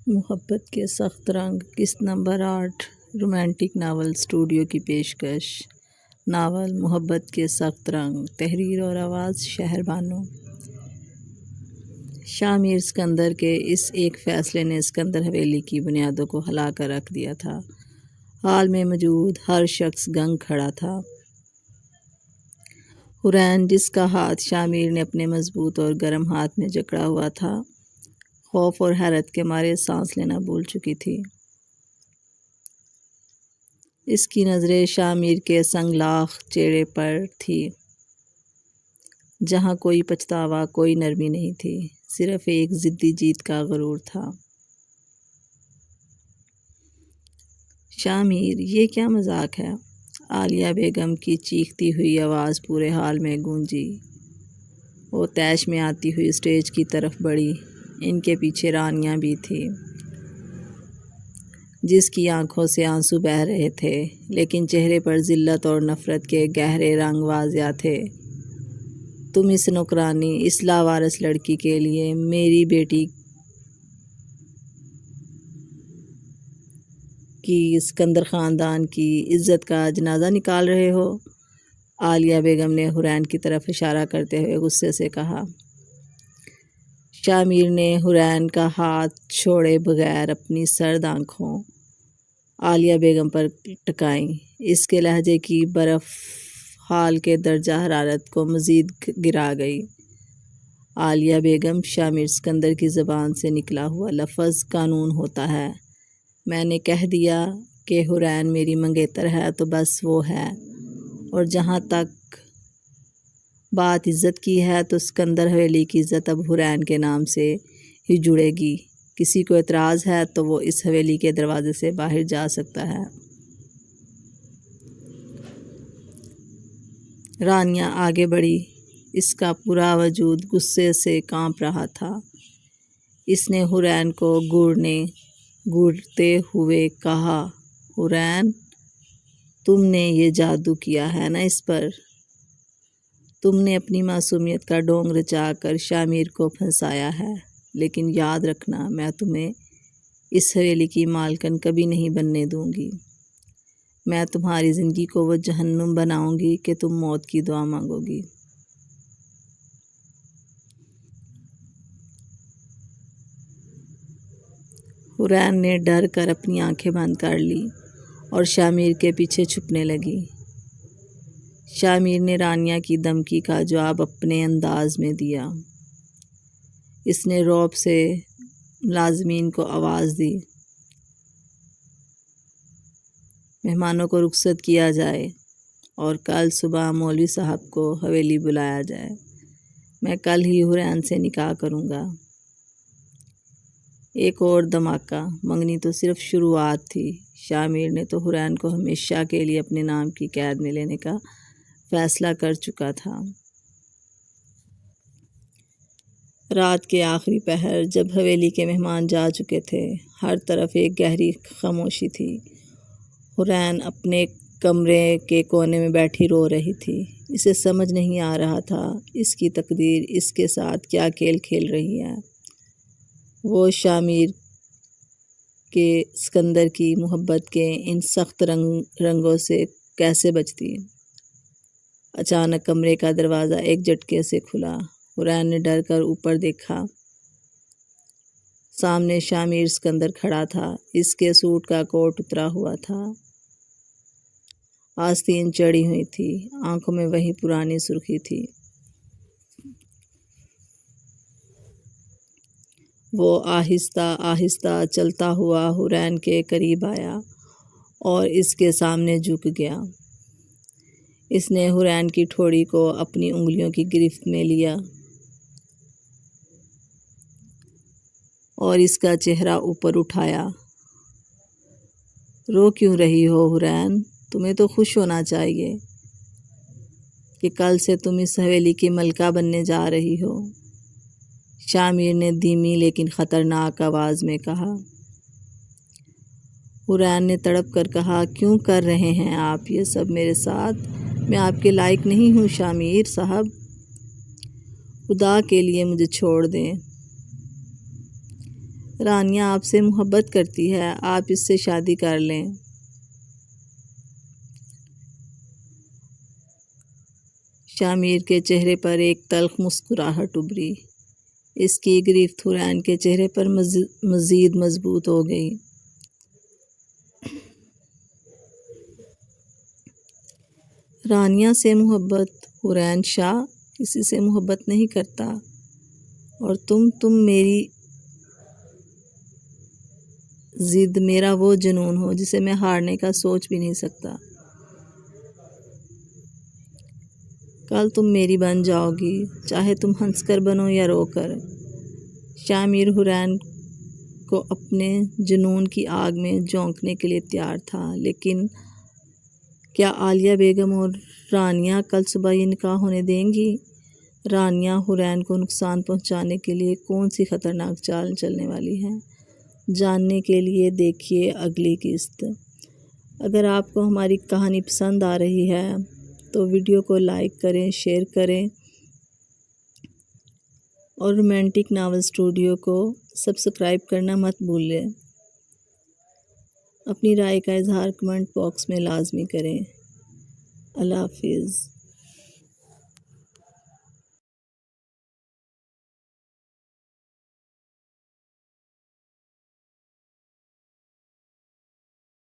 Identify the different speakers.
Speaker 1: محبت کے سخت رنگ قسط نمبر 8 رومانٹک ناول اسٹوڈیو کی پیشکش۔ ناول محبت کے سخت رنگ، تحریر اور آواز شہر بانو۔ شاہ میر اسکندر کے اس ایک فیصلے نے اسکندر حویلی کی بنیادوں کو ہلا کر رکھ دیا تھا۔ حال میں موجود ہر شخص گنگ کھڑا تھا۔ حورین، جس کا ہاتھ شاہ میر نے اپنے مضبوط اور گرم ہاتھ میں جکڑا ہوا تھا، خوف اور حیرت کے مارے سانس لینا بھول چکی تھی۔ اس کی نظریں شاہ میر کے سنگلاخ چہرے پر تھی، جہاں کوئی پچھتاوا، کوئی نرمی نہیں تھی، صرف ایک ضدی جیت کا غرور تھا۔ شاہ میر، یہ کیا مذاق ہے؟ عالیہ بیگم کی چیختی ہوئی آواز پورے ہال میں گونجی۔ وہ طیش میں آتی ہوئی اسٹیج کی طرف بڑھی۔ ان کے پیچھے رانیہ بھی تھی، جس کی آنکھوں سے آنسو بہہ رہے تھے، لیکن چہرے پر ذلت اور نفرت کے گہرے رنگ واضح تھے۔ تم اس نوکرانی، اس لاوارث لڑکی کے لیے میری بیٹی کی، اسکندر خاندان کی عزت کا جنازہ نکال رہے ہو؟ عالیہ بیگم نے حورین کی طرف اشارہ کرتے ہوئے غصے سے کہا۔ شاہ میر نے حورین کا ہاتھ چھوڑے بغیر اپنی سرد آنکھوں عالیہ بیگم پر ٹکائیں۔ اس کے لہجے کی برف حال کے درجہ حرارت کو مزید گرا گئی۔ عالیہ بیگم، شاہ میر اسکندر کی زبان سے نکلا ہوا لفظ قانون ہوتا ہے۔ میں نے کہہ دیا کہ حورین میری منگیتر ہے تو بس وہ ہے، اور جہاں تک بات عزت کی ہے تو اسکندر حویلی کی عزت اب حورین کے نام سے ہی جڑے گی۔ کسی کو اعتراض ہے تو وہ اس حویلی کے دروازے سے باہر جا سکتا ہے۔ رانیہ آگے بڑھی۔ اس کا پورا وجود غصے سے کانپ رہا تھا۔ اس نے حورین کو گھورتے ہوئے کہا، حورین، تم نے یہ جادو کیا ہے نا اس پر؟ تم نے اپنی معصومیت کا ڈھونگ رچا کر شاہ میر کو پھنسایا ہے، لیکن یاد رکھنا، میں تمہیں اس حویلی کی مالکن کبھی نہیں بننے دوں گی۔ میں تمہاری زندگی کو وہ جہنم بناؤں گی کہ تم موت کی دعا مانگو گی۔ حورین نے ڈر کر اپنی آنکھیں بند کر لی اور شاہ میر کے پیچھے چھپنے لگی۔ شاہ میر نے رانیہ کی دھمکی کا جواب اپنے انداز میں دیا۔ اس نے رعب سے ملازمین کو آواز دی، مہمانوں کو رخصت کیا جائے اور کل صبح مولوی صاحب کو حویلی بلایا جائے۔ میں کل ہی حورین سے نکاح کروں گا۔ ایک اور دھماکہ۔ منگنی تو صرف شروعات تھی۔ شاہ میر نے تو حورین کو ہمیشہ کے لیے اپنے نام کی قید میں لینے کا فیصلہ کر چکا تھا۔ رات کے آخری پہر، جب حویلی کے مہمان جا چکے تھے، ہر طرف ایک گہری خاموشی تھی۔ حورین اپنے کمرے کے کونے میں بیٹھی رو رہی تھی۔ اسے سمجھ نہیں آ رہا تھا اس کی تقدیر اس کے ساتھ کیا کھیل کھیل رہی ہے۔ وہ شاہ میر کے اسکندر کی محبت کے ان سخت رنگوں سے کیسے بچتی؟ اچانک کمرے کا دروازہ ایک جھٹکے سے کھلا۔ حورین نے ڈر کر اوپر دیکھا۔ سامنے شاہ میر اسکندر کھڑا تھا۔ اس کے سوٹ کا کوٹ اترا ہوا تھا، آستین چڑھی ہوئی تھی، آنکھوں میں وہی پرانی سرخی تھی۔ وہ آہستہ آہستہ چلتا ہوا حورین کے قریب آیا اور اس کے سامنے جھک گیا۔ اس نے حورین کی ٹھوڑی کو اپنی انگلیوں کی گرفت میں لیا اور اس کا چہرہ اوپر اٹھایا۔ رو کیوں رہی ہو حورین؟ تمہیں تو خوش ہونا چاہیے کہ کل سے تم اس حویلی کی ملکہ بننے جا رہی ہو۔ شاہ میر نے دھیمی لیکن خطرناک آواز میں کہا۔ حورین نے تڑپ کر کہا، کیوں کر رہے ہیں آپ یہ سب میرے ساتھ؟ میں آپ کے لائق نہیں ہوں شاہ میر صاحب، خدا کے لیے مجھے چھوڑ دیں۔ رانیہ آپ سے محبت کرتی ہے، آپ اس سے شادی کر لیں۔ شاہ میر کے چہرے پر ایک تلخ مسکراہٹ ابھری۔ اس کی گرفت حورین کے چہرے پر مزید مضبوط ہو گئی۔ رانیہ سے محبت، حورین شاہ کسی سے محبت نہیں کرتا، اور تم میری ضد، میرا وہ جنون ہو جسے میں ہارنے کا سوچ بھی نہیں سکتا۔ کل تم میری بن جاؤ گی، چاہے تم ہنس کر بنو یا رو کر۔ شاہ میر حورین کو اپنے جنون کی آگ میں جھونکنے کے لیے تیار تھا، لیکن کیا عالیہ بیگم اور رانیہ کل صبح یہ نکاح ہونے دیں گی؟ رانیہ حورین کو نقصان پہنچانے کے لیے کون سی خطرناک چال چلنے والی ہے؟ جاننے کے لیے دیکھیے اگلی قسط۔ اگر آپ کو ہماری کہانی پسند آ رہی ہے تو ویڈیو کو لائک کریں، شیئر کریں، اور رومانٹک ناول اسٹوڈیو کو سبسکرائب کرنا مت بھولیں۔ اپنی رائے کا اظہار کمنٹ باکس میں لازمی کریں۔ اللہ حافظ۔